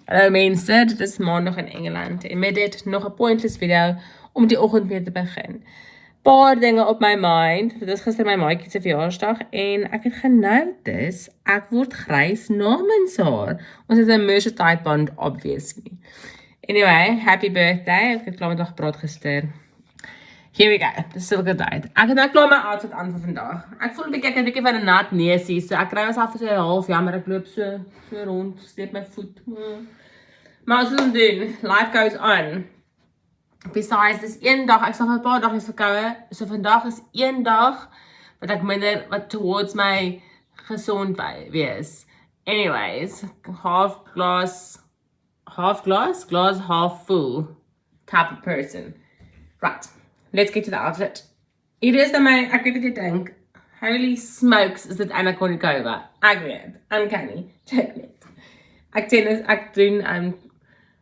Hallo mense, dit is maandag in Engeland en met dit nog 'n pointless video om die oggend mee te begin. Paar dinge op my mind. Dit is gister my maatjie se verjaarsdag en ek het genotice ek word grys namens haar. Ons het 'n merge tight bond obviously. Anyway, happy birthday. Ek het klaar met haar gepraat gister. Here we go. Dis sulke tyd. Ek het nou klaar my outfit aan vir vandag. Ek voel 'n bietjie van 'n nat neusie, so ek kry myself so half jammer ek loop so rond, steek my voet. Maar wat ons doen, life goes on. Besides, dis een dag, ek sal vir 'n paar dae verkoue, so vandag is een dag wat ek minder, wat towards my gezond wees. Anyways, glass half full type of person. Right, let's get to the outfit. Hier is dan my, ek weet wat jy dink, holy smokes, is dit Anna Kournikova. Ek weet, uncanny, check it. Ek doen,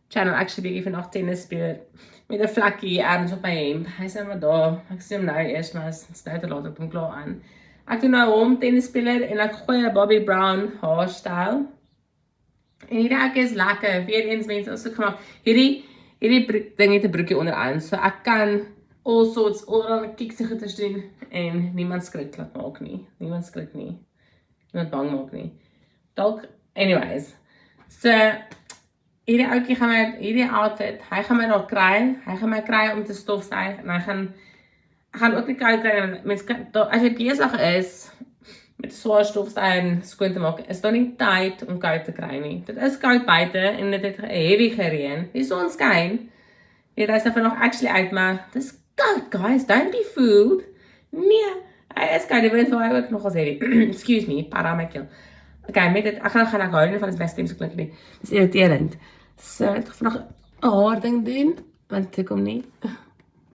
channel actually bietjie vandag tennis speel met 'n vlakkie ergens op my hemp. Hy sê maar daar, ek sien hom nou eers, maar is nou te laat, ek kom klaar aan. Ek doen nou hom tennisspeler en ek gooi 'n Bobbi Brown haarstyl. En hierdie ek is lekker, weer eens mense, ons het gemaak, hierdie ding het 'n broekie onderaan, so ek kan all sorts, allerlei kiekse goeders doen en niemand skrik laat maak nie. Niemand skrik nie. Niemand bang maak nie. Dalk, anyways. So, hierdie ouetjie gaan my, hierdie outfit, hy gaan my daar kry, hy gaan my kry om te stofsuig, en ek gaan ook nie koud kry, mens kan, as jy besig is, met swaar stofsuig en skoon te maak, is daar nie tyd om koud te kry nie. Dit is koud buite, en dit het heavy gereën, die son skyn, hy is vandag actually uit, maar dit is koud, guys, don't be fooled. Nee, hy is koud, die wind waai ook nog as heavy, excuse me, para my keel. Okay, met dit, ek gaan hou nie van die beste stem so klink nie, dit is irriterend. So, ek gaan vandag 'n haar ding doen, want ek kom nie.